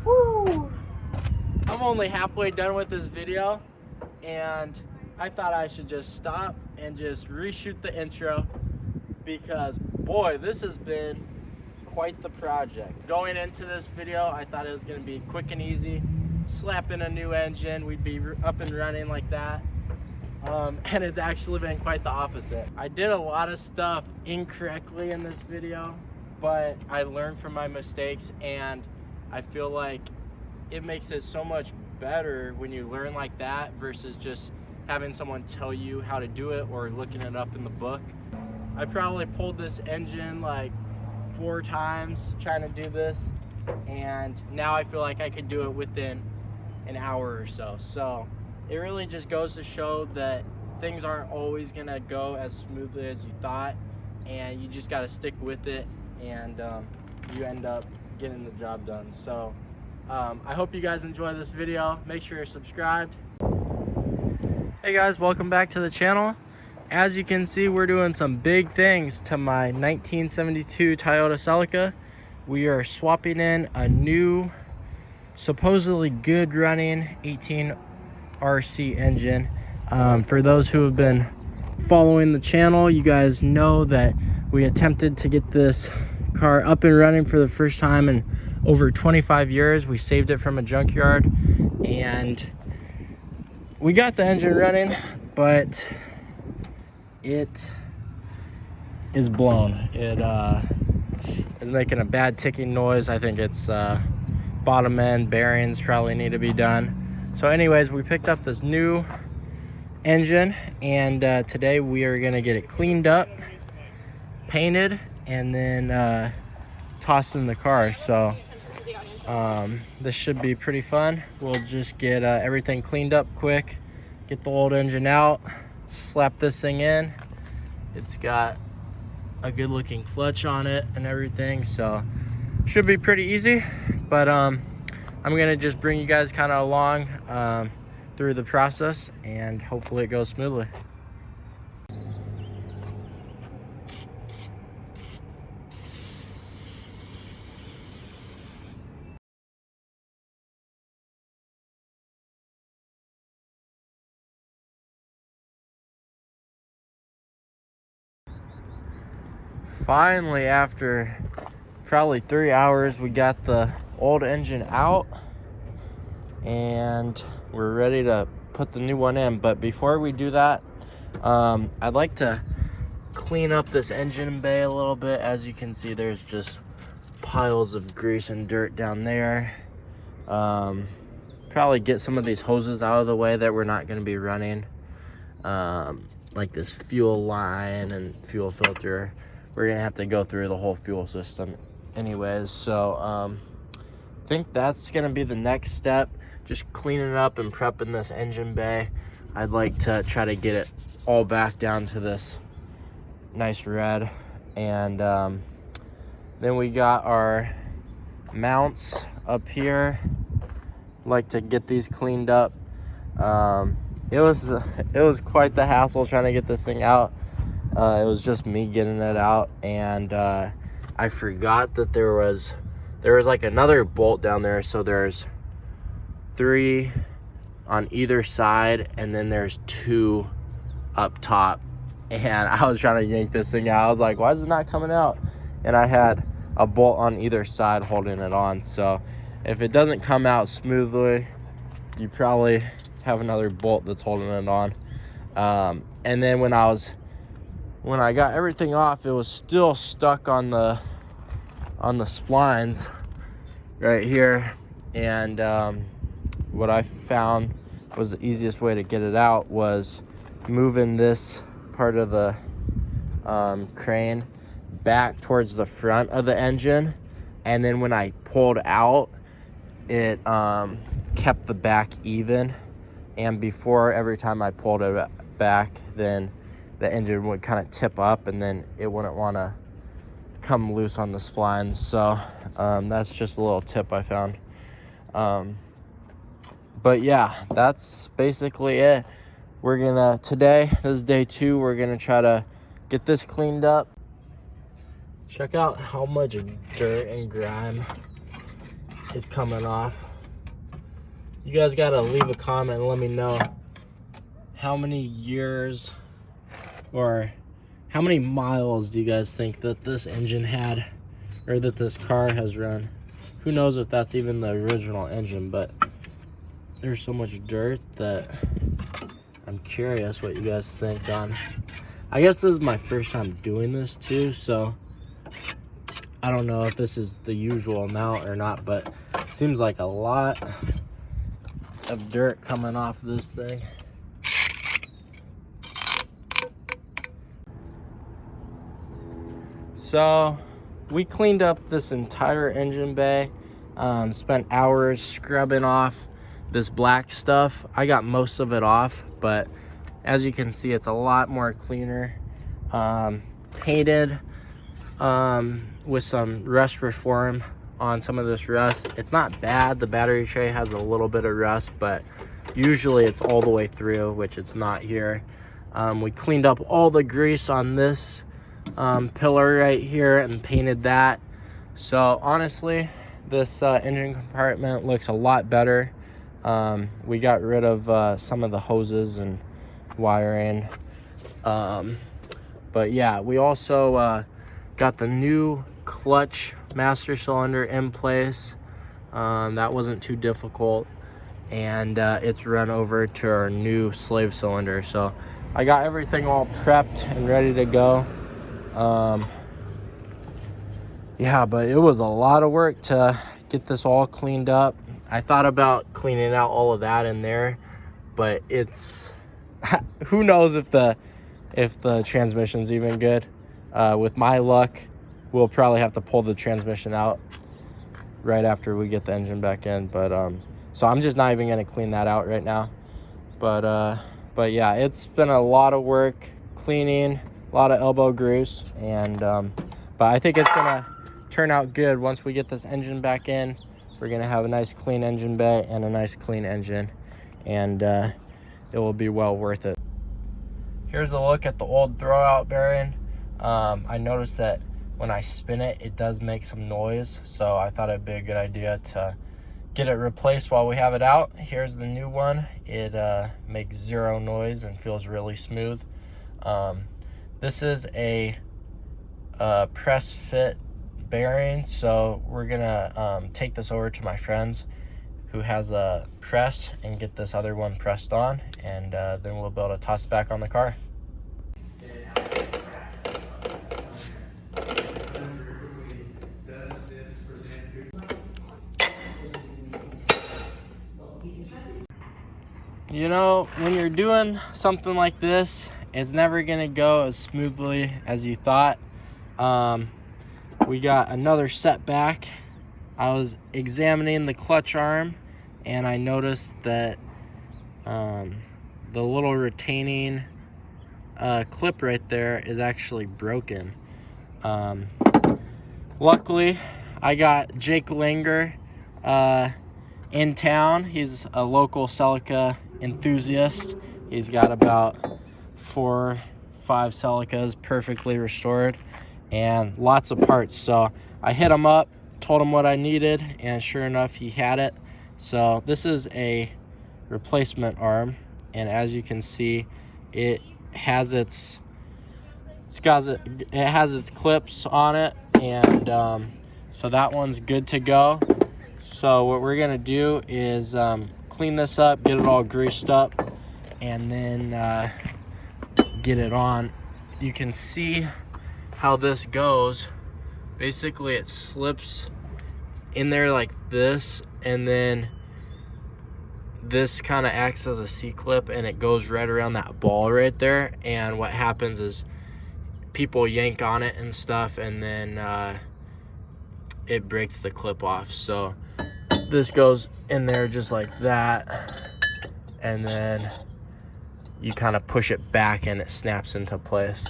Woo! I'm only halfway done with this video, and I thought I should just stop and just reshoot the intro because, boy, this has been quite the project. Going into this video, I thought it was going to be quick and easy. Slap in a new engine, we'd be up and running like that. And it's actually been quite the opposite. I did a lot of stuff incorrectly in this video, but I learned from my mistakes, and I feel like it makes it so much better when you learn like that versus just having someone tell you how to do it or looking it up in the book. I probably pulled this engine like 4 times trying to do this, and now I feel like I could do it within an hour or so. So it really just goes to show that things aren't always gonna go as smoothly as you thought, and you just gotta stick with it, and you end up getting the job done. So I hope you guys enjoy this video. Make sure you're subscribed. Hey guys, welcome back to the channel. As you can see, we're doing some big things to my 1972 Toyota Celica. We are swapping in a new, supposedly good running 18 RC engine. For those who have been following the channel, you guys know that we attempted to get this car up and running for the first time in over 25 years. We saved it from a junkyard and we got the engine running, but it is blown. It is making a bad ticking noise. I think it's bottom end bearings probably need to be done. So anyways, we picked up this new engine, and today we are gonna get it cleaned up, painted, and then tossed in the car. So this should be pretty fun. We'll just get everything cleaned up quick, get the old engine out, slap this thing in. It's got a good looking clutch on it and everything, so should be pretty easy. But I'm gonna just bring you guys kind of along through the process, and hopefully it goes smoothly. Finally, after probably 3 hours, we got the old engine out and we're ready to put the new one in. But before we do that, I'd like to clean up this engine bay a little bit. As you can see, there's just piles of grease and dirt down there. Probably get some of these hoses out of the way that we're not going to be running, like this fuel line and fuel filter. We're gonna have to go through the whole fuel system anyways. So I think that's gonna be the next step, just cleaning up and prepping this engine bay. I'd like to try to get it all back down to this nice red. And then we got our mounts up here. Like to get these cleaned up. It was quite the hassle trying to get this thing out. It was just me getting it out, and I forgot that there was like another bolt down there. So there's 3 on either side, and then there's 2 up top. And I was trying to yank this thing out. I was like, why is it not coming out? And I had a bolt on either side holding it on. So if it doesn't come out smoothly, you probably have another bolt that's holding it on. And then when I got everything off, it was still stuck on the splines right here. And what I found was the easiest way to get it out was moving this part of the crane back towards the front of the engine. And then when I pulled out, it kept the back even. And before, every time I pulled it back, then the engine would kind of tip up, and then it wouldn't want to come loose on the splines. So that's just a little tip I found. But yeah, that's basically it. We're gonna, today, this is day 2, we're gonna try to get this cleaned up. Check out how much dirt and grime is coming off. You guys gotta leave a comment and let me know how many years or how many miles do you guys think that this engine had, or that this car has run. Who knows if that's even the original engine, but there's so much dirt that I'm curious what you guys think on. I guess this is my first time doing this too, so I don't know if this is the usual amount or not, but it seems like a lot of dirt coming off this thing. So we cleaned up this entire engine bay, spent hours scrubbing off this black stuff. I got most of it off, but as you can see, it's a lot more cleaner. Painted with some rust reform on some of this rust. It's not bad. The battery tray has a little bit of rust, but usually it's all the way through, which it's not here. We cleaned up all the grease on this pillar right here and painted that. So honestly, this engine compartment looks a lot better. We got rid of some of the hoses and wiring. But yeah, we also got the new clutch master cylinder in place. That wasn't too difficult, and it's run over to our new slave cylinder. So I got everything all prepped and ready to go. Yeah, but it was a lot of work to get this all cleaned up. I thought about cleaning out all of that in there, but it's who knows if the transmission's even good. With my luck, we'll probably have to pull the transmission out right after we get the engine back in. But so I'm just not even gonna clean that out right now. But yeah, it's been a lot of work cleaning, a lot of elbow grease, and but I think it's gonna turn out good once we get this engine back in. We're gonna have a nice clean engine bay and a nice clean engine, and it will be well worth it. Here's a look at the old throwout bearing. I noticed that when I spin it, it does make some noise, so I thought it'd be a good idea to get it replaced while we have it out. Here's the new one. It makes zero noise and feels really smooth. This is a press fit bearing, so we're gonna take this over to my friend's who has a press and get this other one pressed on, and then we'll be able to toss it back on the car. You know, when you're doing something like this, it's never gonna go as smoothly as you thought. We got another setback. I was examining the clutch arm and I noticed that the little retaining clip right there is actually broken. Luckily, I got Jake Langer in town. He's a local Celica enthusiast. He's got about 4 or 5 Celicas perfectly restored and lots of parts. So I hit him up, told him what I needed, and sure enough, he had it. So this is a replacement arm, and as you can see, it has its clips on it, and so that one's good to go. So what we're gonna do is clean this up, get it all greased up, and then get it on. You can see how this goes. Basically, it slips in there like this, and then this kind of acts as a C-clip, and it goes right around that ball right there. And what happens is people yank on it and stuff, and then it breaks the clip off. So this goes in there just like that, and then you kind of push it back and it snaps into place.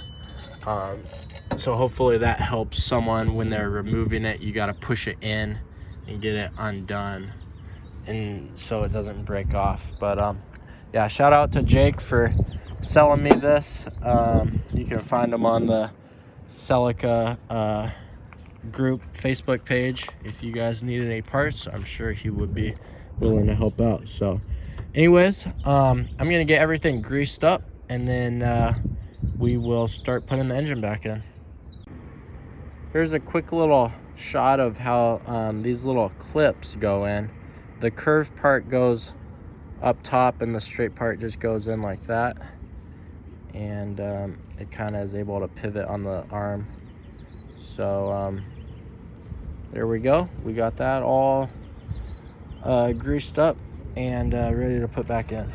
So hopefully that helps someone when they're removing it. You got to push it in and get it undone, and so it doesn't break off. But yeah, shout out to Jake for selling me this. You can find him on the Celica group Facebook page. If you guys need any parts, I'm sure he would be willing to help out. So anyways, I'm gonna get everything greased up, and then we will start putting the engine back in. Here's a quick little shot of how these little clips go in. The curved part goes up top and the straight part just goes in like that, and it kind of is able to pivot on the arm. So there we go. We got that all greased up and ready to put back in.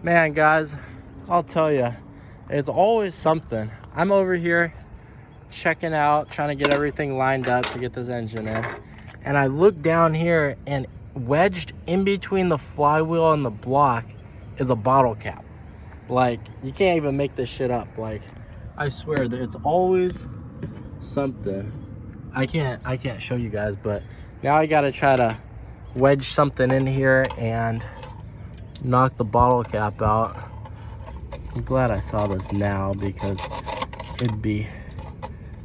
Man, guys, I'll tell you, it's always something. I'm over here checking out, trying to get everything lined up to get this engine in, and I look down here, and wedged in between the flywheel and the block is a bottle cap. Like, you can't even make this shit up. Like, I swear that it's always something. I can't show you guys, but now I gotta try to wedge something in here and knock the bottle cap out. I'm glad I saw this now, because it'd be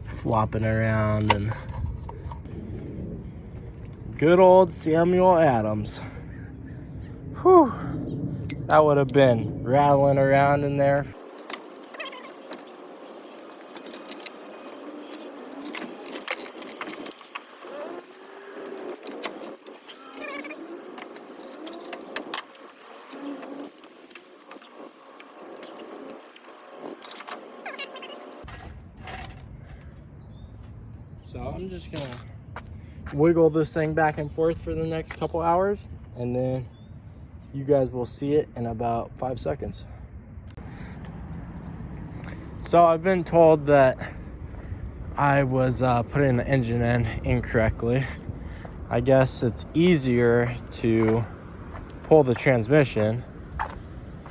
flopping around. And good old Samuel Adams. Whew, that would have been rattling around in there. So I'm just gonna wiggle this thing back and forth for the next couple hours, and then you guys will see it in about 5 seconds. So I've been told that I was putting the engine in incorrectly. I guess it's easier to pull the transmission,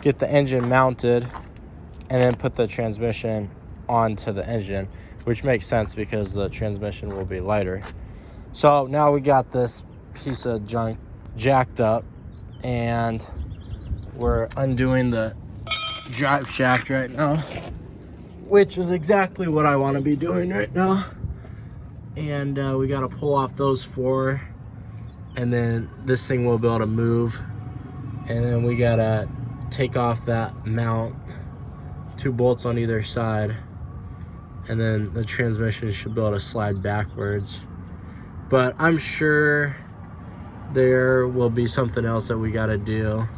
get the engine mounted, and then put the transmission onto the engine, which makes sense because the transmission will be lighter. So now we got this piece of junk jacked up, and we're undoing the drive shaft right now, which is exactly what I want to be doing right now. And we got to pull off those 4, and then this thing will be able to move. And then we got to take off that mount, 2 bolts on either side, and then the transmission should be able to slide backwards. But I'm sure there will be something else that we got to do.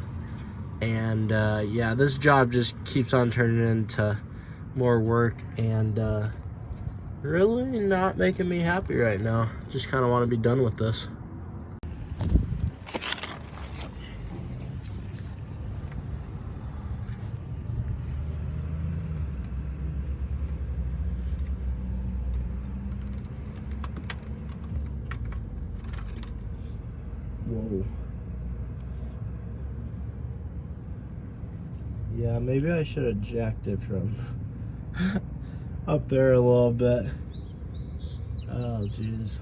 And yeah, this job just keeps on turning into more work, and really not making me happy right now. Just kind of want to be done with this. Whoa. Yeah, maybe I should have jacked it from up there a little bit. Oh, jeez.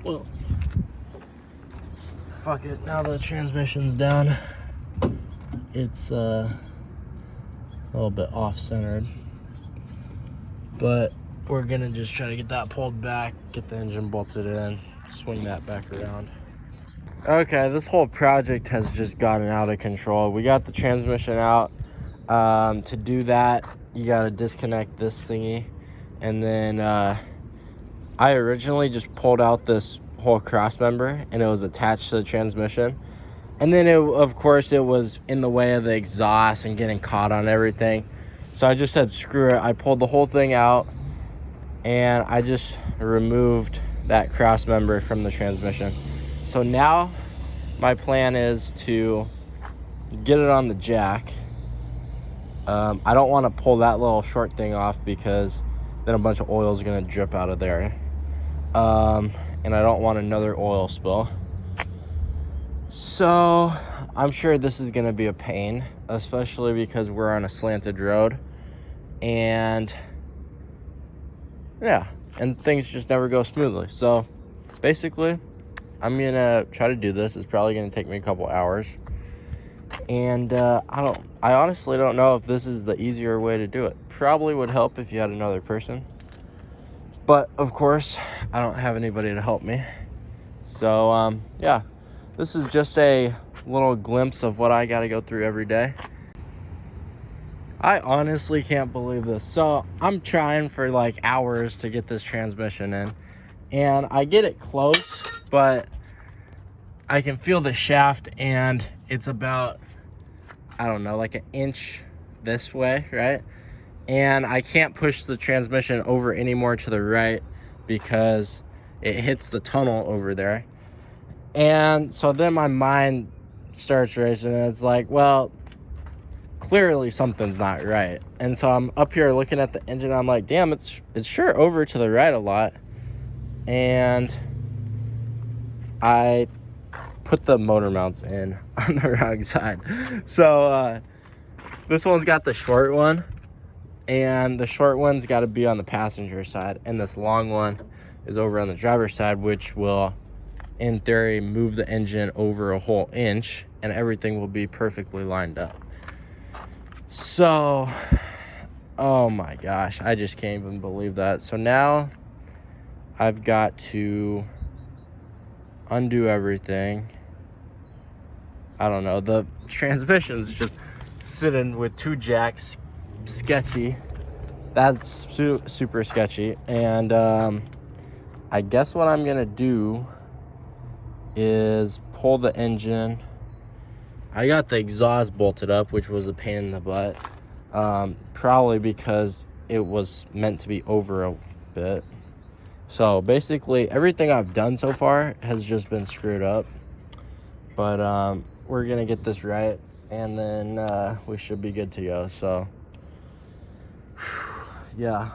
Well, fuck it. Now the transmission's down. It's a little bit off-centered, but we're gonna just try to get that pulled back, get the engine bolted in, swing that back around. Okay, this whole project has just gotten out of control. We got the transmission out. To do that, you got to disconnect this thingy. And then I originally just pulled out this whole cross member, and it was attached to the transmission. And then, of course, it was in the way of the exhaust and getting caught on everything. So I just said, screw it. I pulled the whole thing out, and I just removed that cross member from the transmission. So now my plan is to get it on the jack. I don't want to pull that little short thing off because then a bunch of oil is going to drip out of there. And I don't want another oil spill. So I'm sure this is going to be a pain, especially because we're on a slanted road. And yeah, and things just never go smoothly. So basically, I'm going to try to do this. It's probably going to take me a couple hours. And I honestly don't know if this is the easier way to do it. Probably would help if you had another person. But of course, I don't have anybody to help me. So yeah, this is just a little glimpse of what I got to go through every day. I honestly can't believe this. So I'm trying for like hours to get this transmission in, and I get it close, but I can feel the shaft, and it's about, I don't know, like an inch this way, right? And I can't push the transmission over any more to the right because it hits the tunnel over there. And so then my mind starts racing, and it's like, well, clearly something's not right. And so I'm up here looking at the engine. I'm like, damn, it's sure over to the right a lot. And I put the motor mounts in on the wrong side. So this one's got the short one, and the short one's got to be on the passenger side, and this long one is over on the driver's side, which will, in theory, move the engine over a whole inch, and everything will be perfectly lined up. So, oh my gosh, I just can't even believe that. So now I've got to undo everything. I don't know, the transmission's just sitting with two jacks. Sketchy. That's super sketchy. And I guess what I'm gonna do is pull the engine. I got the exhaust bolted up, which was a pain in the butt, probably because it was meant to be over a bit. So basically everything I've done so far has just been screwed up, but we're gonna get this right, and then we should be good to go. So yeah,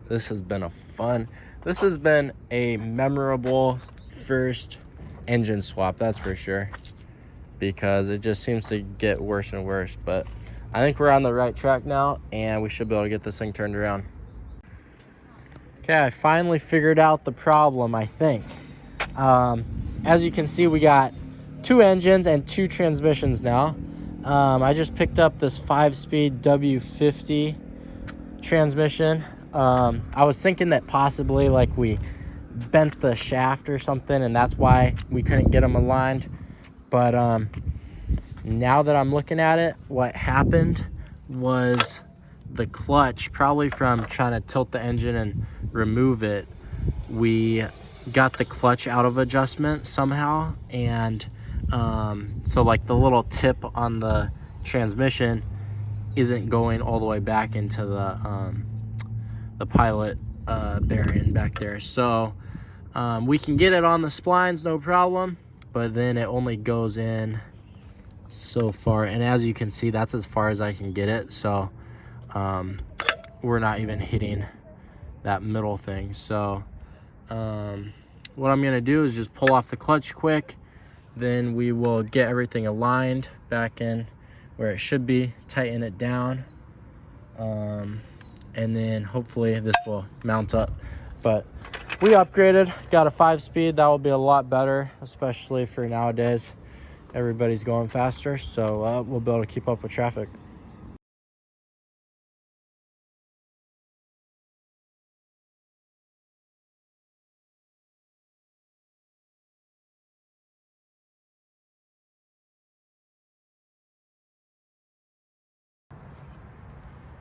this has been a memorable first engine swap, that's for sure, because it just seems to get worse and worse. But I think we're on the right track now, and we should be able to get this thing turned around. Okay, I finally figured out the problem, I think. As you can see, we got two engines and two transmissions now. I just picked up this 5-speed W50 transmission. I was thinking that possibly like we bent the shaft or something, and that's why we couldn't get them aligned. But now that I'm looking at it, what happened was the clutch, probably from trying to tilt the engine and remove it, we got the clutch out of adjustment somehow. And so like the little tip on the transmission isn't going all the way back into the pilot bearing back there. So we can get it on the splines, no problem, but then it only goes in so far, and as you can see, that's as far as I can get it. So we're not even hitting that middle thing. So what I'm gonna do is just pull off the clutch quick, then we will get everything aligned back in where it should be, tighten it down, and then hopefully this will mount up. But we upgraded, got a 5-speed. That will be a lot better, especially for nowadays. Everybody's going faster, so we'll be able to keep up with traffic.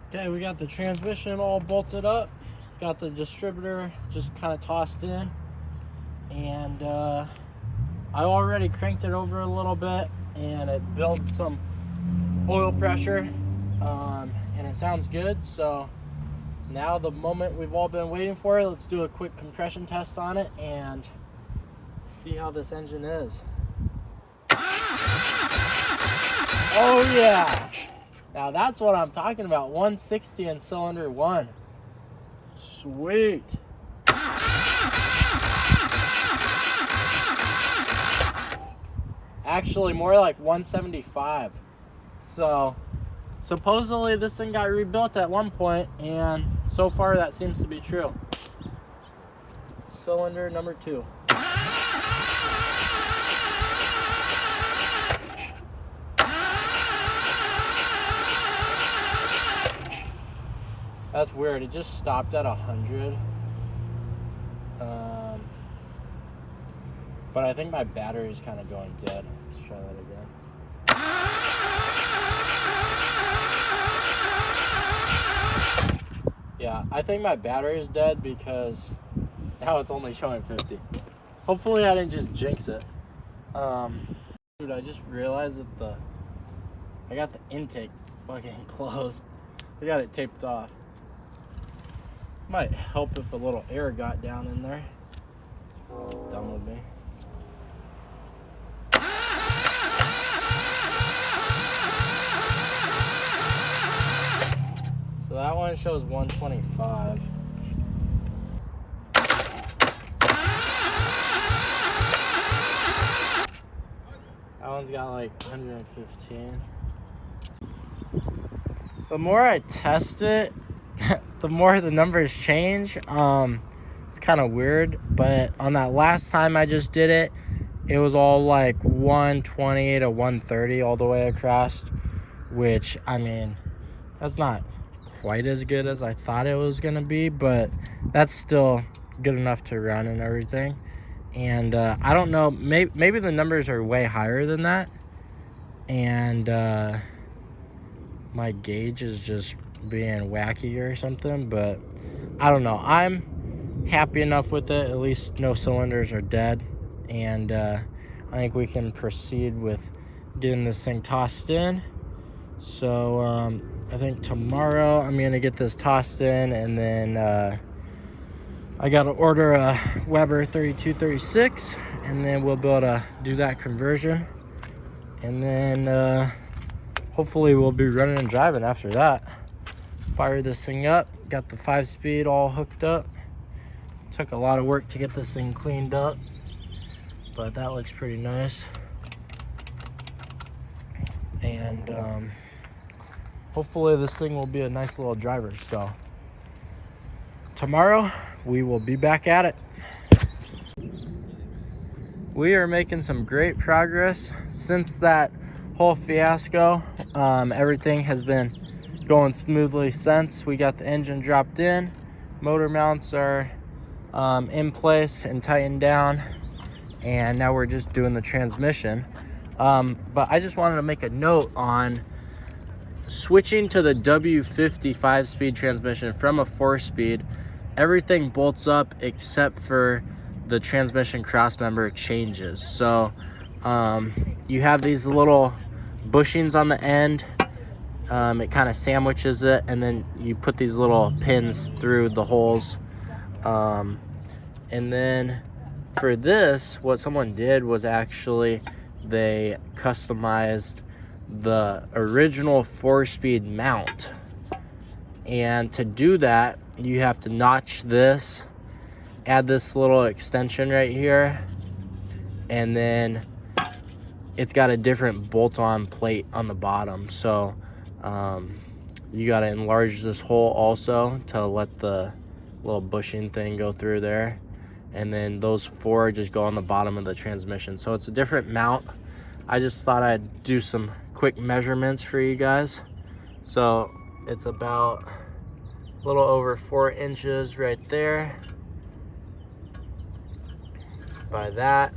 Okay, we got the transmission all bolted up. Got the distributor just kind of tossed in. And I already cranked it over a little bit and it builds some oil pressure. And it sounds good. So now the moment we've all been waiting for, let's do a quick compression test on it and see how this engine is. Oh yeah! Now that's what I'm talking about, 160 in cylinder 1. Sweet. Actually more like 175. So supposedly this thing got rebuilt at one point, and so far that seems to be true. Cylinder number 2. That's weird, it just stopped at 100. But I think my battery's kind of going dead. Let's try that again. Yeah, I think my battery is dead because now it's only showing 50. Hopefully I didn't just jinx it. Dude, I just realized that I got the intake fucking closed. I got it taped off. Might help if a little air got down in there. Dumb with me. So that one shows 125. That one's got like 115. The more I test it, the more the numbers change. It's kind of weird, but on that last time I just did it, it was all like 120 to 130 all the way across, which, I mean, that's not quite as good as I thought it was gonna be, but that's still good enough to run and everything. And I don't know, maybe the numbers are way higher than that, and my gauge is just being wacky or something, but I don't know. I'm happy enough with it. At least no cylinders are dead, and I think we can proceed with getting this thing tossed in. So I think tomorrow I'm gonna get this tossed in, and then I gotta order a Weber 3236, and then we'll be able to do that conversion, and then hopefully we'll be running and driving after that. Fire this thing up, got the 5-speed all hooked up. Took a lot of work to get this thing cleaned up, but that looks pretty nice. And hopefully this thing will be a nice little driver. So tomorrow we will be back at it. We are making some great progress since that whole fiasco. Everything has been going smoothly since. We got the engine dropped in, motor mounts are in place and tightened down, and now we're just doing the transmission. But I just wanted to make a note on switching to the W50 5-speed transmission from a 4-speed. Everything bolts up except for the transmission crossmember changes. So you have these little bushings on the end. It kind of sandwiches it, and then you put these little pins through the holes. And then for this, what someone did was actually they customized the original 4-speed mount. And to do that, you have to notch this, add this little extension right here, and then it's got a different bolt-on plate on the bottom. So you got to enlarge this hole also to let the little bushing thing go through there, and then those 4 just go on the bottom of the transmission. So it's a different mount. I just thought I'd do some quick measurements for you guys. So it's about a little over 4 inches right there. By that,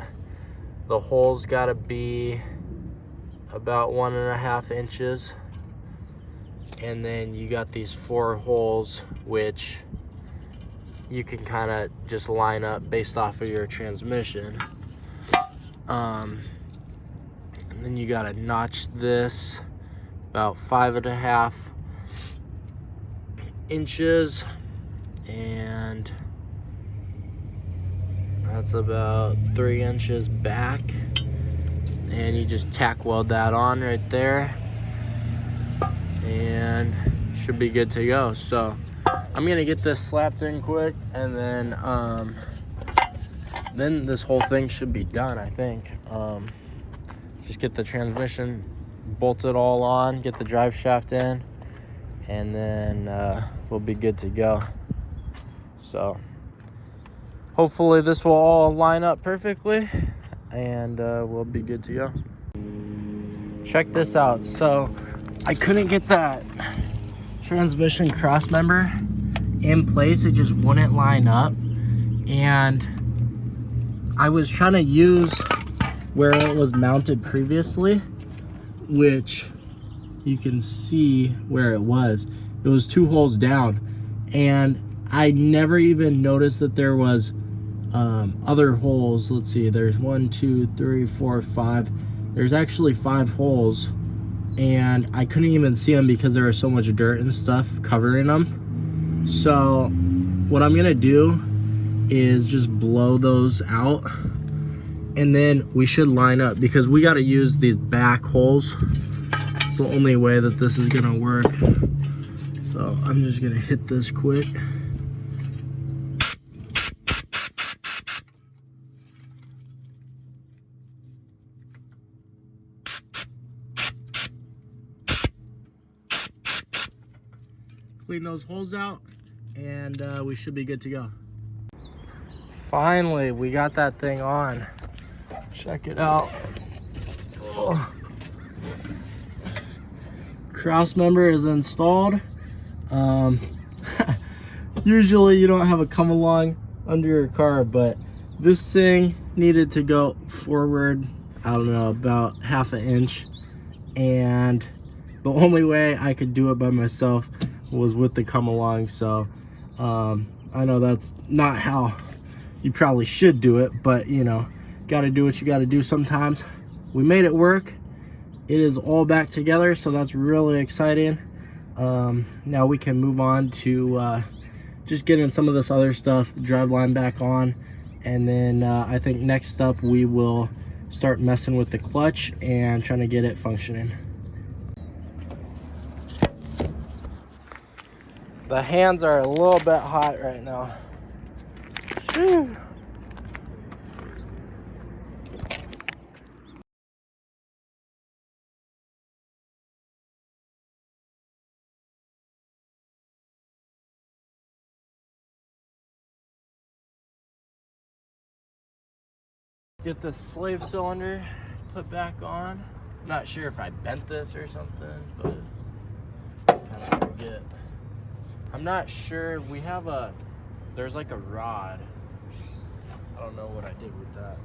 the hole's got to be about 1.5 inches. and then you got these 4 holes which you can kind of just line up based off of your transmission. And then you gotta notch this about 5.5 inches, and that's about 3 inches back, and you just tack weld that on right there and should be good to go. So I'm gonna get this slapped in quick, and then this whole thing should be done, I think. Just get the transmission bolted all on, get the drive shaft in, and then we'll be good to go. So hopefully this will all line up perfectly, and we'll be good to go. Check this out. So I couldn't get that transmission cross member in place. It just wouldn't line up, and I was trying to use where it was mounted previously, which you can see where it was. It was 2 holes down, and I never even noticed that there was other holes. Let's see, there's 1, 2, 3, 4, 5. There's actually 5 holes, and I couldn't even see them because there was so much dirt and stuff covering them. So what I'm gonna do is just blow those out, and then we should line up, because we got to use these back holes. It's the only way that this is gonna work. So I'm just gonna hit this quick. Clean those holes out, and we should be good to go. Finally, we got that thing on. Check it out. Oh. Cross member is installed. Usually you don't have a come along under your car, but this thing needed to go forward, I don't know, about 1/2 inch, and the only way I could do it by myself was with the come along. So I know that's not how you probably should do it, but you know, gotta do what you gotta do sometimes. We made it work. It is all back together, so that's really exciting. Now we can move on to just getting some of this other stuff, the driveline back on, and then I think next up we will start messing with the clutch and trying to get it functioning. The hands are a little bit hot right now. Shoo. Get the slave cylinder put back on. I'm not sure if I bent this or something, but I kind of forget. I'm not sure. We have there's like a rod. I don't know what I did with that.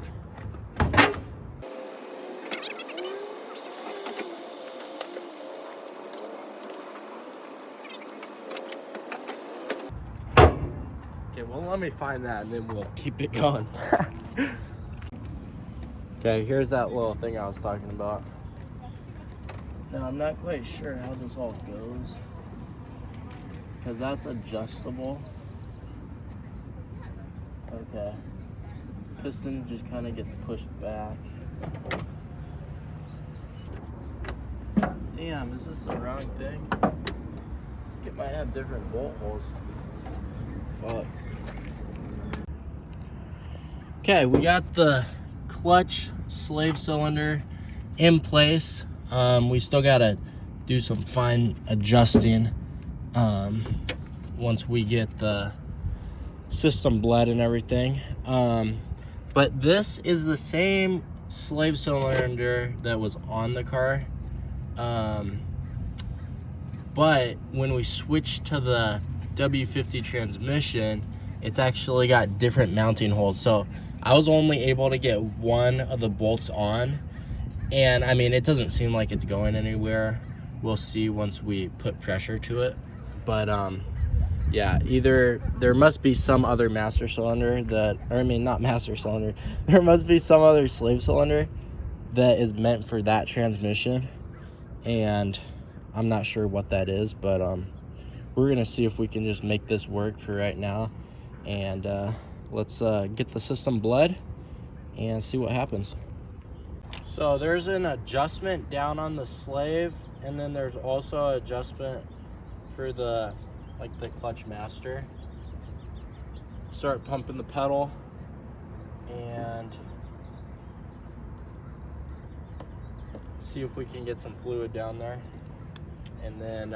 Okay, well, let me find that and then we'll keep it going. Okay, here's that little thing I was talking about. Now, I'm not quite sure how this all goes, because that's adjustable. Okay. Piston just kind of gets pushed back. Damn, is this the wrong thing? It might have different bolt holes. Fuck. Okay, we got the clutch slave cylinder in place. We still gotta do some fine adjusting once we get the system bled and everything. But this is the same slave cylinder that was on the car. But when we switch to the W50 transmission, it's actually got different mounting holes. So I was only able to get one of the bolts on, and I mean, it doesn't seem like it's going anywhere. We'll see once we put pressure to it. But yeah, either there must be some other master cylinder that, or I mean, not master cylinder, there must be some other slave cylinder that is meant for that transmission, and I'm not sure what that is, but we're gonna see if we can just make this work for right now, and let's get the system bled and see what happens. So there's an adjustment down on the slave, and then there's also an adjustment for the clutch master. Start pumping the pedal and see if we can get some fluid down there, and then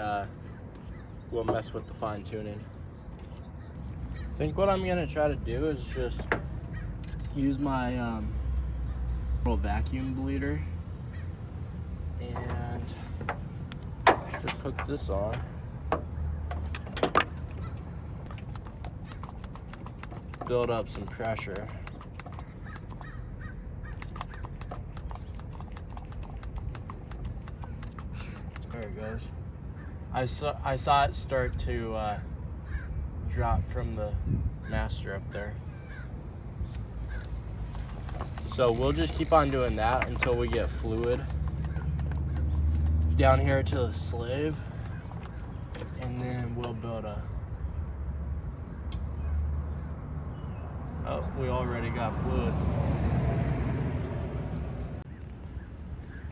we'll mess with the fine tuning. I think what I'm gonna try to do is just use my little vacuum bleeder and just hook this on. Build up some pressure. There it goes. I saw it start to drop from the master up there. So we'll just keep on doing that until we get fluid down here to the slave, and then we'll build a... Oh, we already got fluid.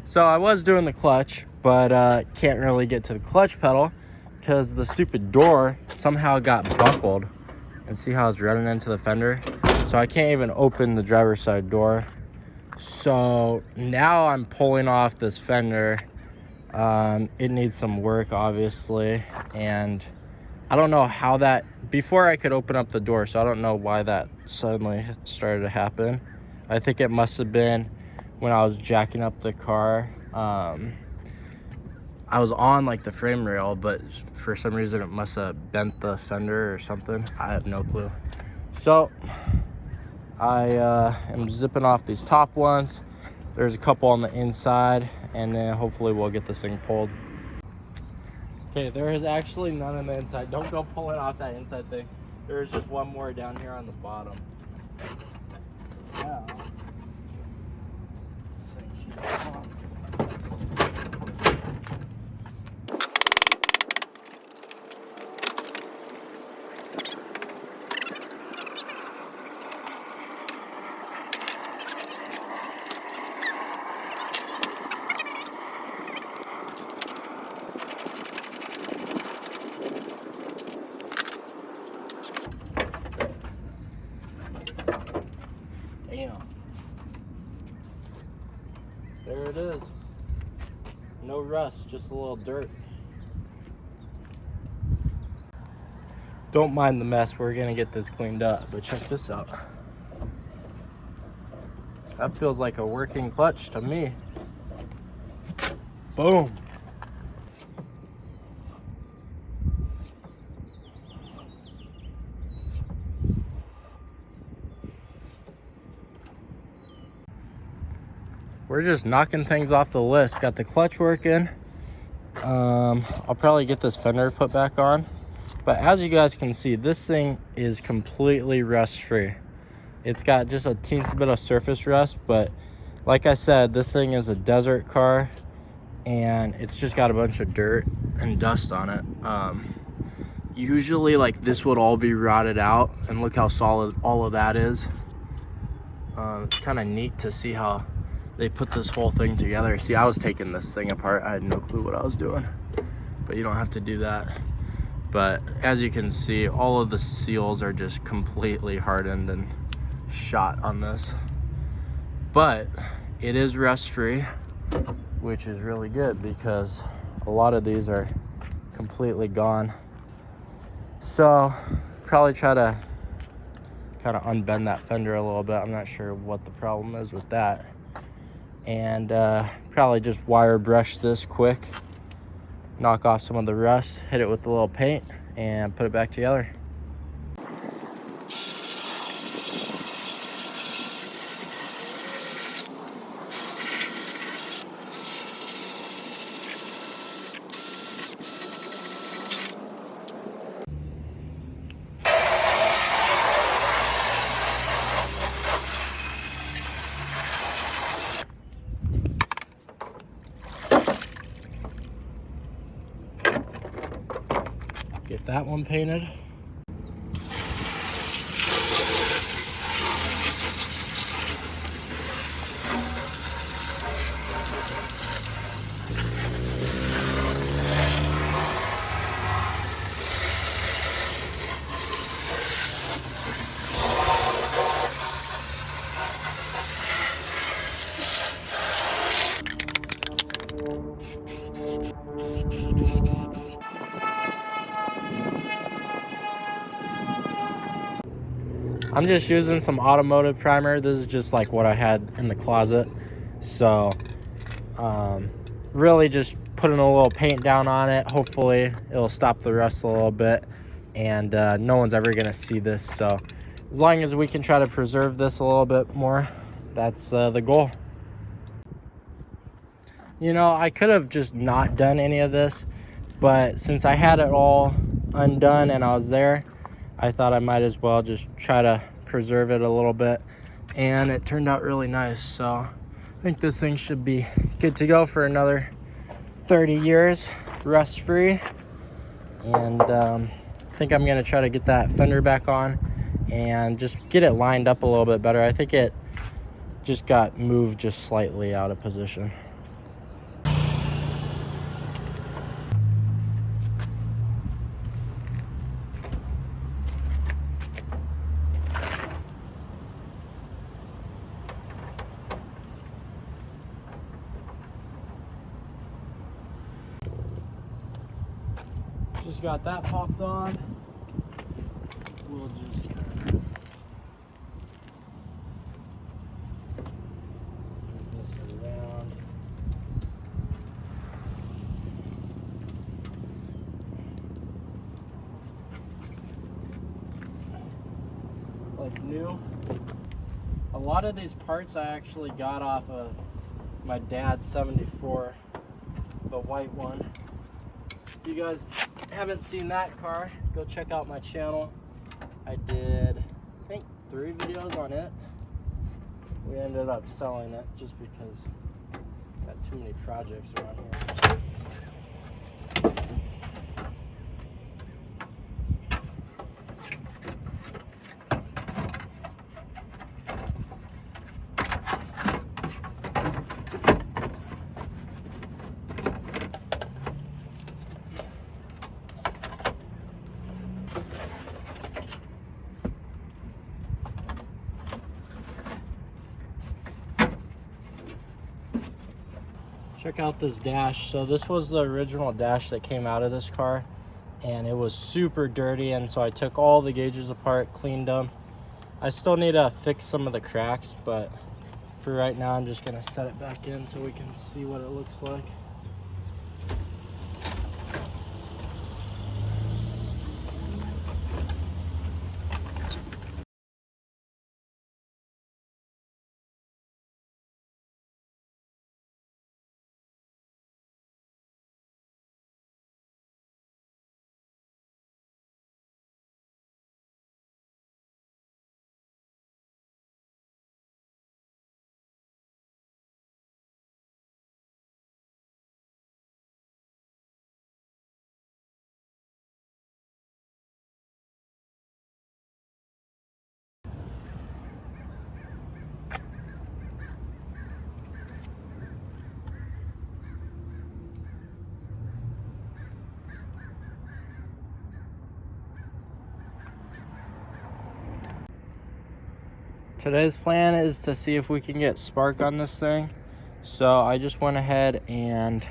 So I was doing the clutch, but can't really get to the clutch pedal because the stupid door somehow got buckled. And see how it's running into the fender? So I can't even open the driver's side door. So now I'm pulling off this fender. It needs some work, obviously, and I don't know how that, before I could open up the door, so I don't know why that suddenly started to happen. I think it must have been when I was jacking up the car. I was on like the frame rail, but for some reason it must have bent the fender or something. I have no clue. So I am zipping off these top ones. There's a couple on the inside, and then hopefully we'll get this thing pulled. Okay, there is actually none on the inside. Don't go pulling off that inside thing. There's just one more down here on the bottom. Now, this thing should come off. Damn. There it is. No rust, just a little dirt. Don't mind the mess, we're gonna get this cleaned up, but check this out. That feels like a working clutch to me. Boom. We're just knocking things off the list. Got the clutch working. I'll probably get this fender put back on. But as you guys can see, this thing is completely rust free. It's got just a teensy bit of surface rust, but like I said, this thing is a desert car and it's just got a bunch of dirt and dust on it. Usually like this would all be rotted out, and look how solid all of that is. It's kind of neat to see how they put this whole thing together. See, I was taking this thing apart. I had no clue what I was doing, but you don't have to do that. But as you can see, all of the seals are just completely hardened and shot on this. But it is rust free, which is really good because a lot of these are completely gone. So probably try to kind of unbend that fender a little bit. I'm not sure what the problem is with that. And probably just wire brush this quick, knock off some of the rust, hit it with a little paint, and put it back together. Get that one painted. I'm just using some automotive primer. This is just like what I had in the closet. So really just putting a little paint down on it. Hopefully it'll stop the rust a little bit, and no one's ever gonna see this. So as long as we can try to preserve this a little bit more, that's the goal. You know, I could have just not done any of this, but since I had it all undone and I was there, I thought I might as well just try to preserve it a little bit, and it turned out really nice. So I think this thing should be good to go for another 30 years, rust free. And I think I'm gonna try to get that fender back on and just get it lined up a little bit better. I think it just got moved just slightly out of position. Just got that popped on. We'll just move this around. Like new. A lot of these parts I actually got off of my dad's 74, the white one. If you guys haven't seen that car, go check out my channel. I did, I think, 3 videos on it. We ended up selling it just because I got too many projects around here. Check out this dash. So this was the original dash that came out of this car, and it was super dirty, and so I took all the gauges apart, cleaned them. I still need to fix some of the cracks, but for right now I'm just gonna set it back in so we can see what it looks like. Today's plan is to see if we can get spark on this thing. So I just went ahead and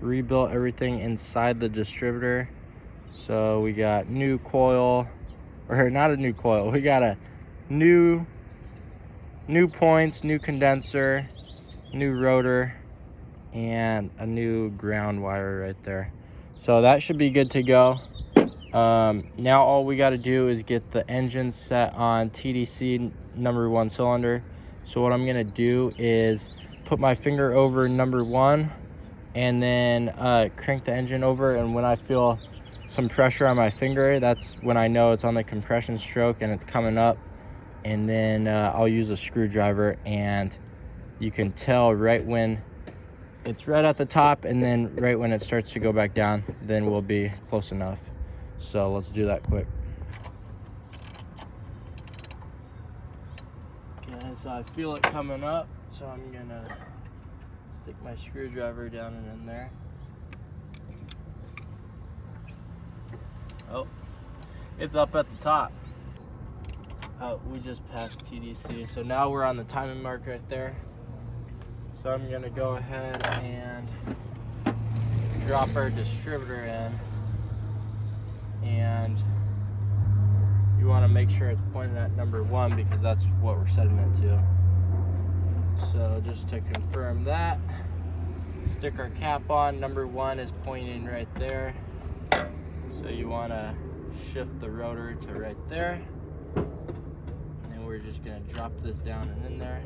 rebuilt everything inside the distributor. So we got new coil, or not a new coil, we got a new points, new condenser, new rotor, and a new ground wire right there. So that should be good to go. Now all we got to do is get the engine set on TDC number 1 cylinder. So what I'm gonna do is put my finger over number 1 and then crank the engine over, and when I feel some pressure on my finger, that's when I know it's on the compression stroke and it's coming up. And then I'll use a screwdriver, and you can tell right when it's right at the top, and then right when it starts to go back down, then we'll be close enough. So let's do that quick. Okay, so I feel it coming up, so I'm gonna stick my screwdriver down and in there. Oh, it's up at the top. Oh, we just passed TDC, so now we're on the timing mark right there. So I'm gonna go ahead and drop our distributor in, and you want to make sure it's pointing at number 1 because that's what we're setting it to. So just to confirm that, stick our cap on. Number 1 is pointing right there, so you want to shift the rotor to right there, and then we're just going to drop this down and in there.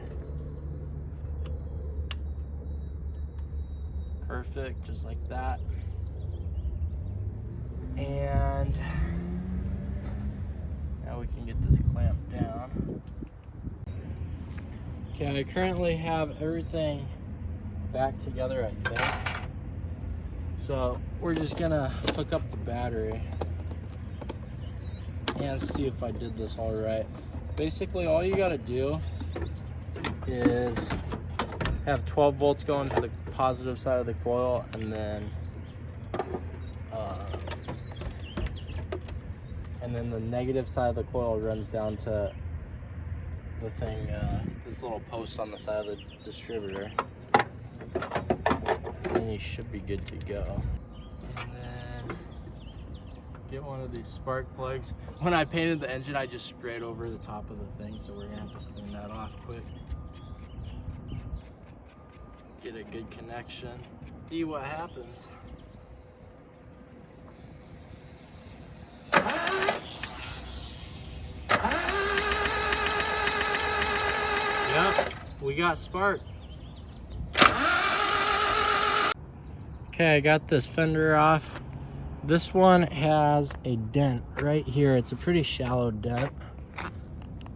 Perfect, just like that. And now we can get this clamped down. Okay, I currently have everything back together, I think. So we're just gonna hook up the battery and see if I did this all right. Basically, all you gotta do is have 12 volts going to the positive side of the coil, and then the negative side of the coil runs down to the thing, this little post on the side of the distributor. And you should be good to go. And then get one of these spark plugs. When I painted the engine, I just sprayed over the top of the thing, so we're gonna have to clean that off quick. Get a good connection. See what happens. Yep, we got spark. Okay, I got this fender off. This one has a dent right here. It's a pretty shallow dent,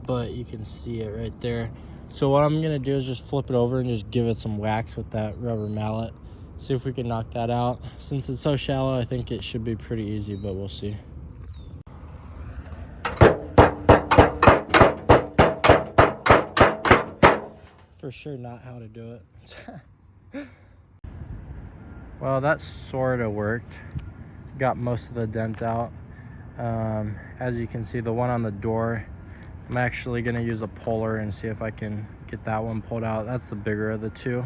but you can see it right there. So what I'm gonna do is just flip it over and just give it some wax with that rubber mallet. See if we can knock that out. Since it's so shallow, I think it should be pretty easy, but we'll see. For sure not how to do it. Well, that sort of worked. Got most of the dent out. As you can see, the one on the door, I'm actually gonna use a puller and see if I can get that one pulled out. That's the bigger of the two,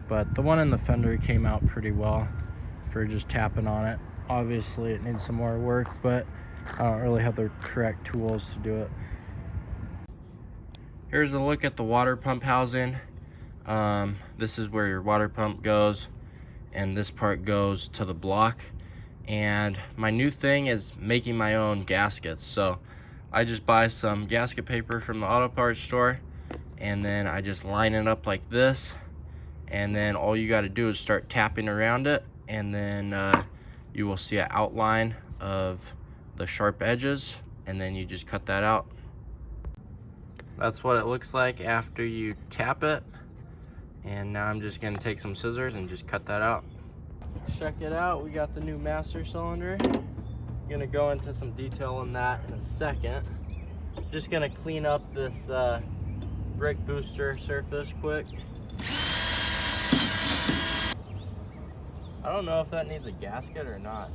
but the one in the fender came out pretty well for just tapping on it. Obviously it needs some more work, but I don't really have the correct tools to do it. Here's a look at the water pump housing. This is where your water pump goes, and this part goes to the block. And my new thing is making my own gaskets. So I just buy some gasket paper from the auto parts store, and then I just line it up like this, and then all you got to do is start tapping around it, and then you will see an outline of the sharp edges, and then you just cut that out. That's what it looks like after you tap it. And now I'm just gonna take some scissors and just cut that out. Check it out, we got the new master cylinder. I'm gonna go into some detail on that in a second. Just gonna clean up this brake booster surface quick. I don't know if that needs a gasket or not.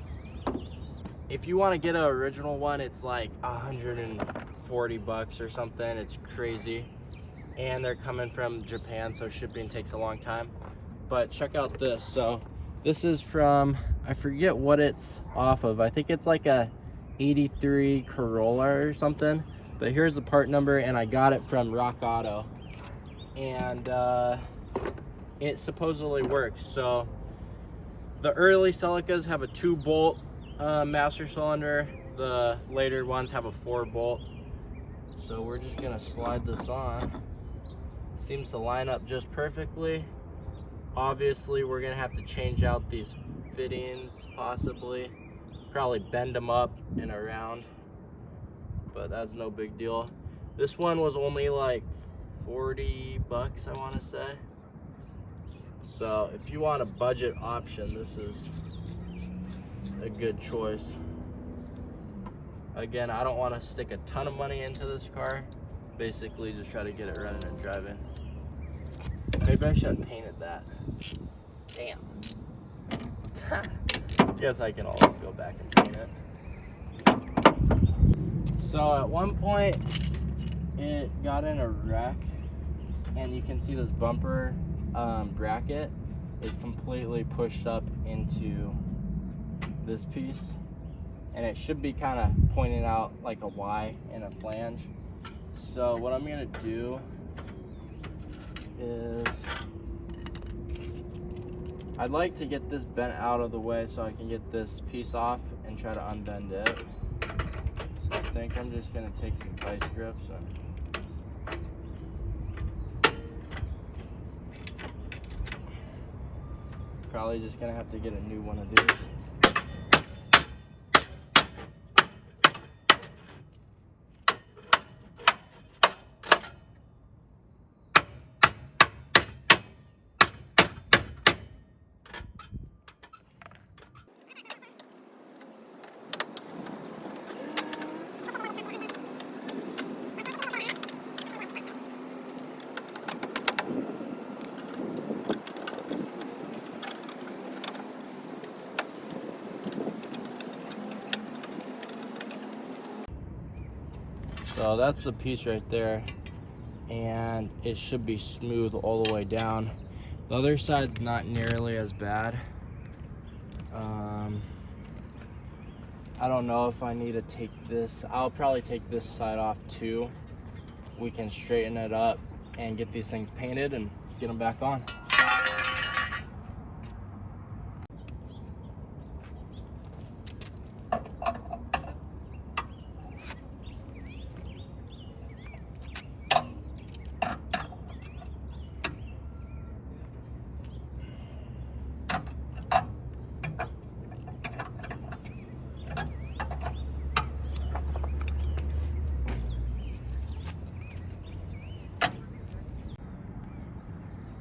If you want to get an original one, it's like $140 or something. It's crazy, and they're coming from Japan, so shipping takes a long time. But check out this. So this is from, I forget what it's off of. I think it's like a 83 Corolla or something, but here's the part number, and I got it from Rock Auto, and it supposedly works. So the early Celicas have a 2-bolt master cylinder. The later ones have a 4-bolt. So we're just gonna slide this on. Seems to line up just perfectly. Obviously we're gonna have to change out these fittings, possibly probably bend them up and around, but that's no big deal. This one was only like $40, I want to say. So if you want a budget option, this is a good choice. Again, I don't want to stick a ton of money into this car. Basically, just try to get it running and driving. Maybe I should have painted that. Damn. Guess I can always go back and paint it. So at one point, it got in a wreck, and you can see this bumper bracket is completely pushed up into this piece, and it should be kind of pointing out like a Y in a flange. So what I'm gonna do is I'd like to get this bent out of the way so I can get this piece off and try to unbend it. So I think I'm just gonna take some vice grips and probably just gonna have to get a new one of these. So that's the piece right there, and it should be smooth all the way down. The other side's not nearly as bad. I don't know if I need to take this. I'll probably take this side off too. We can straighten it up and get these things painted and get them back on.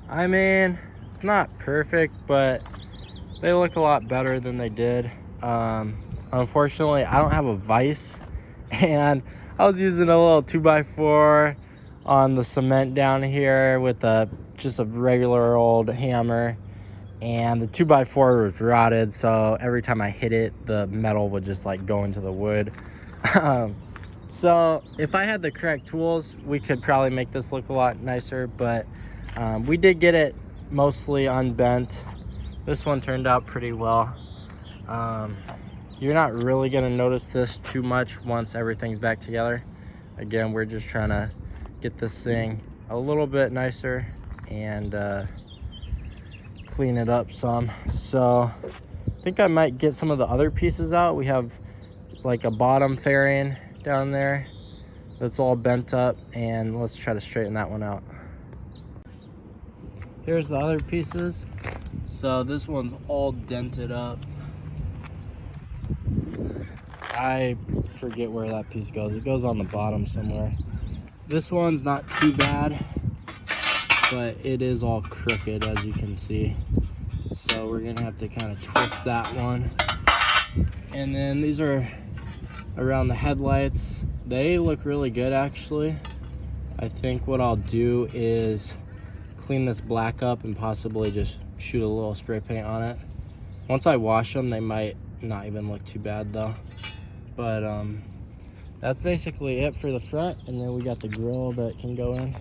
I mean, it's not perfect, but they look a lot better than they did. Unfortunately, I don't have a vise, and I was using a little 2x4 on the cement down here with just a regular old hammer, and the 2x4 was rotted, so every time I hit it, the metal would just like go into the wood. So if I had the correct tools, we could probably make this look a lot nicer, but we did get it mostly unbent. This one turned out pretty well. You're not really gonna notice this too much once everything's back together. Again, we're just trying to get this thing a little bit nicer and clean it up some. So I think I might get some of the other pieces out. We have like a bottom fairing down there that's all bent up, and let's try to straighten that one out. Here's the other pieces. So this one's all dented up. I forget where that piece goes. It goes on the bottom somewhere. This one's not too bad, but it is all crooked, as you can see. So we're gonna have to kind of twist that one. And then these are around the headlights. They look really good, actually. I think what I'll do is clean this black up and possibly just shoot a little spray paint on it. Once I wash them, they might not even look too bad though. But that's basically it for the front, and then we got the grill that can go in,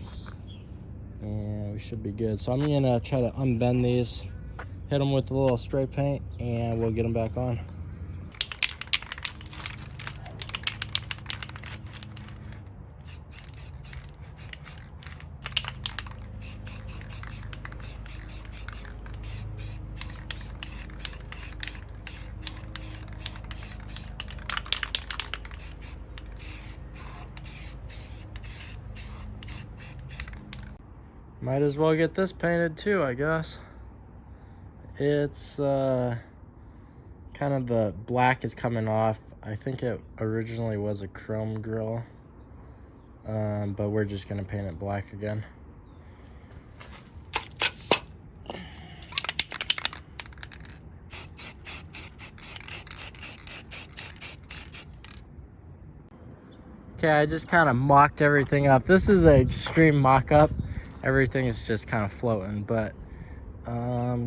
and we should be good. So I'm gonna try to unbend these, hit them with a little spray paint, and we'll get them back on. Might as well get this painted too, I guess. It's kind of the black is coming off. I think it originally was a chrome grille, but we're just gonna paint it black again. Okay, I just kind of mocked everything up. This is an extreme mock-up. Everything is just kind of floating, but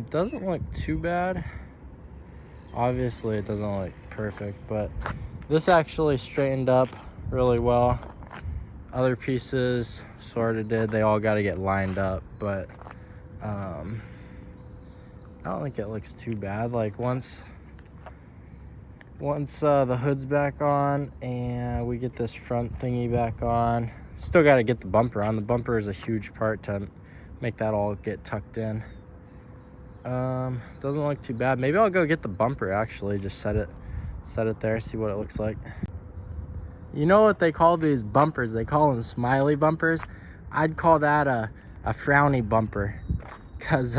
doesn't look too bad. Obviously, it doesn't look perfect, but this actually straightened up really well. Other pieces sort of did. They all got to get lined up, but I don't think it looks too bad. Like once the hood's back on and we get this front thingy back on, still got to get the bumper on. The bumper is a huge part to make that all get tucked in. Doesn't look too bad. Maybe I'll go get the bumper actually, just set it there, see what it looks like. You know what they call these bumpers? They call them smiley bumpers. I'd call that a frowny bumper, because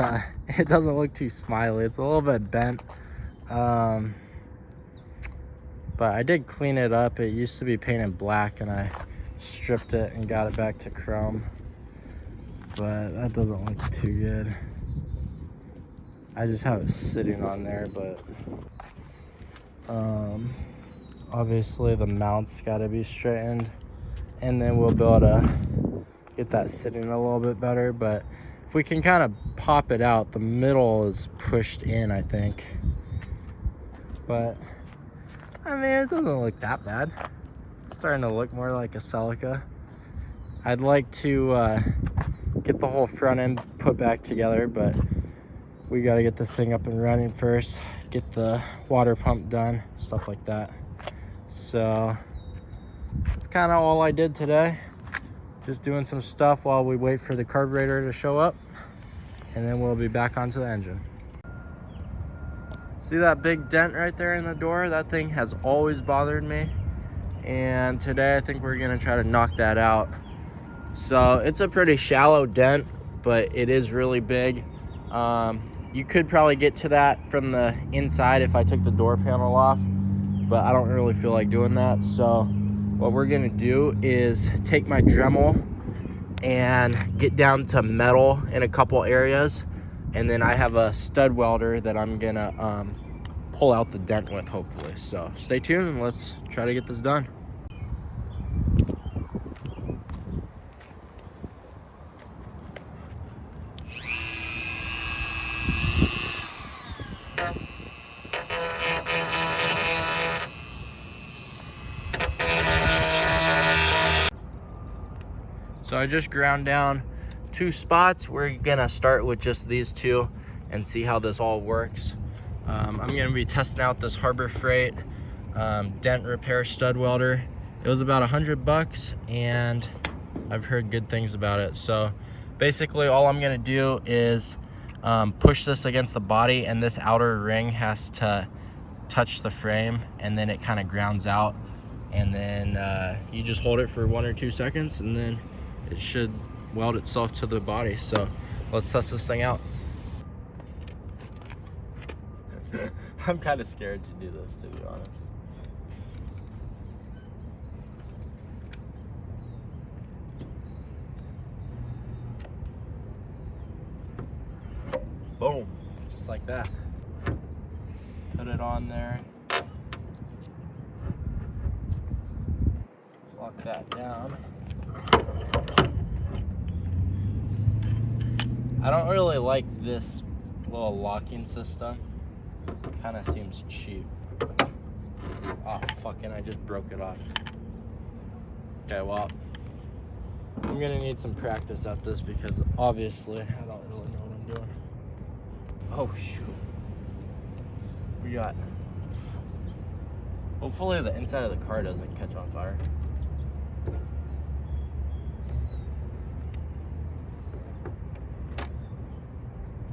it doesn't look too smiley. It's a little bit bent. But I did clean it up. It used to be painted black and I stripped it and got it back to chrome. But that doesn't look too good. I just have it sitting on there, but obviously the mount's got to be straightened, and then we'll be able to get that sitting a little bit better. But if we can kind of pop it out, the middle is pushed in, I think. But I mean, it doesn't look that bad. It's starting to look more like a Celica. I'd like to get the whole front end put back together, but we got to get this thing up and running first, get the water pump done, stuff like that. So that's kind of all I did today. Just doing some stuff while we wait for the carburetor to show up, and then we'll be back onto the engine. See that big dent right there in the door? That thing has always bothered me, and today I think we're gonna try to knock that out. So it's a pretty shallow dent, but it is really big. You could probably get to that from the inside if I took the door panel off, but I don't really feel like doing that. So what we're gonna do is take my Dremel and get down to metal in a couple areas, and then I have a stud welder that I'm gonna pull out the dent with, hopefully. So stay tuned and let's try to get this done. So I just ground down 2 spots. We're gonna start with just these 2 and see how this all works. I'm gonna be testing out this Harbor Freight dent repair stud welder. It was about $100 and I've heard good things about it. So basically all I'm gonna do is push this against the body, and this outer ring has to touch the frame, and then it kind of grounds out, and then you just hold it for 1 or 2 seconds, and then it should weld itself to the body. So let's test this thing out. I'm kind of scared to do this, to be honest. Boom, just like that. Put it on there. Lock that down. I don't really like this little locking system. Kind of seems cheap. Oh, fucking, I just broke it off. Okay, well, I'm gonna need some practice at this because obviously I don't really know what I'm doing. Oh, shoot. We got... Hopefully the inside of the car doesn't catch on fire.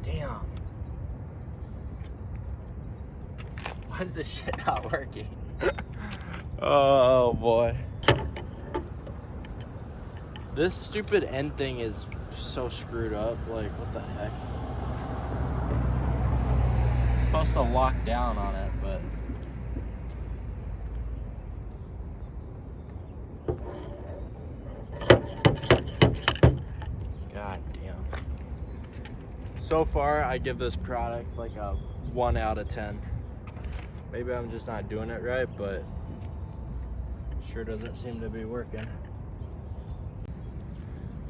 Damn. Why is this shit not working? Oh boy. This stupid end thing is so screwed up. Like, what the heck? It's supposed to lock down on it, but... God damn. So far, I give this product like a 1 out of 10. Maybe I'm just not doing it right, but Sure doesn't seem to be working.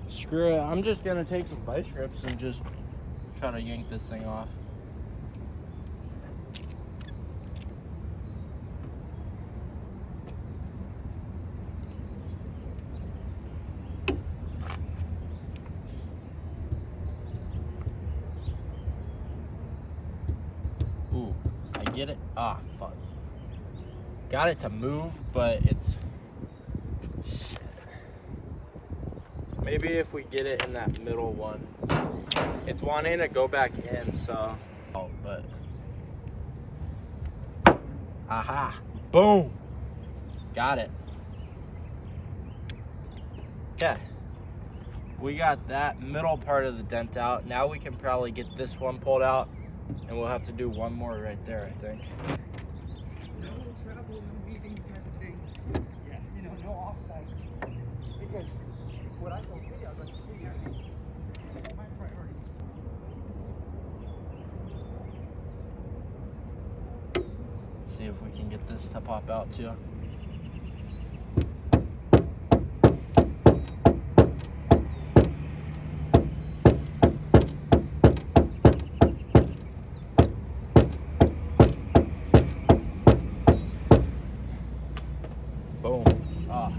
Screw it, I'm just gonna take some vice grips and just try to yank this thing off. Ooh, I get it. Ah, fuck. Got it to move, but it's... Shit. Maybe if we get it in that middle one. It's wanting to go back in, so... Oh, but... Aha! Boom! Got it. Okay. We got that middle part of the dent out. Now we can probably get this one pulled out, and we'll have to do one more right there, I think. No travel, no meeting type of things. Yeah. You know, no offsites. Because what I told Kitty, I was like, hey, my priority. Let's see if we can get this to pop out too. Boom. Ah.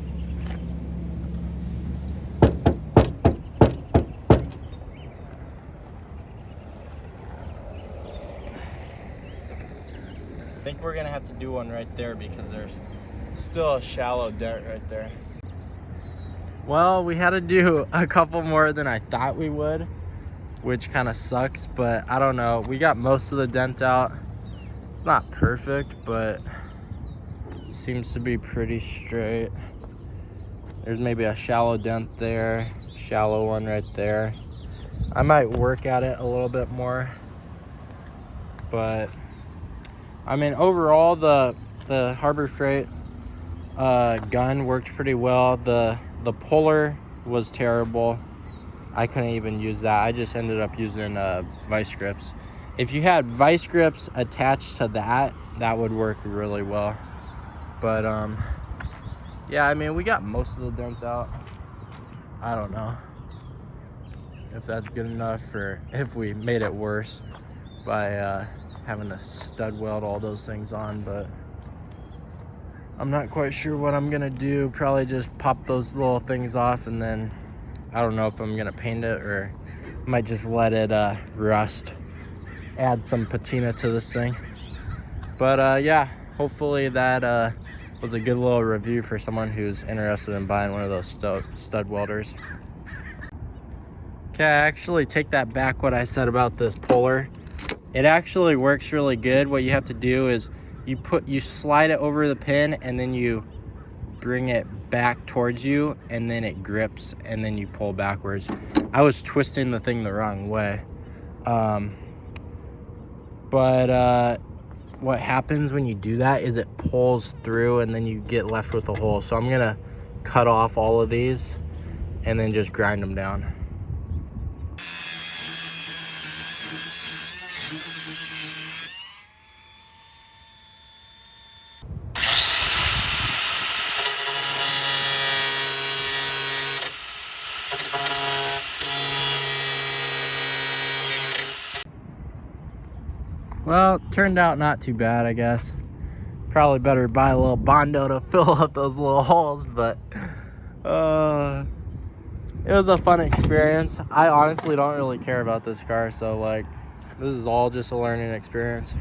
I think we're gonna have to do one right there because there's still a shallow dent right there. Well, we had to do a couple more than I thought we would, which kind of sucks, but I don't know. We got most of the dent out. It's not perfect, but seems to be pretty straight. There's maybe a shallow dent there, shallow one right there. I might work at it a little bit more, but I mean, overall, the Harbor Freight gun worked pretty well. The puller was terrible. I couldn't even use that. I just ended up using vice grips. If you had vice grips attached to that, that would work really well. But yeah, I mean, we got most of the dents out. I don't know if that's good enough or if we made it worse by having to stud weld all those things on, but I'm not quite sure what I'm gonna do. Probably just pop those little things off, and then I don't know if I'm gonna paint it or might just let it rust, add some patina to this thing. But yeah, hopefully that was a good little review for someone who's interested in buying one of those stud welders. Okay, I actually take that back what I said about this puller. It actually works really good. What you have to do is you slide it over the pin, and then you bring it back towards you, and then it grips, and then you pull backwards. I was twisting the thing the wrong way. But what happens when you do that is it pulls through, and then you get left with a hole. So I'm gonna cut off all of these and then just grind them down. Well, turned out not too bad, I guess. Probably better buy a little Bondo to fill up those little holes, but it was a fun experience. I honestly don't really care about this car, so like, this is all just a learning experience.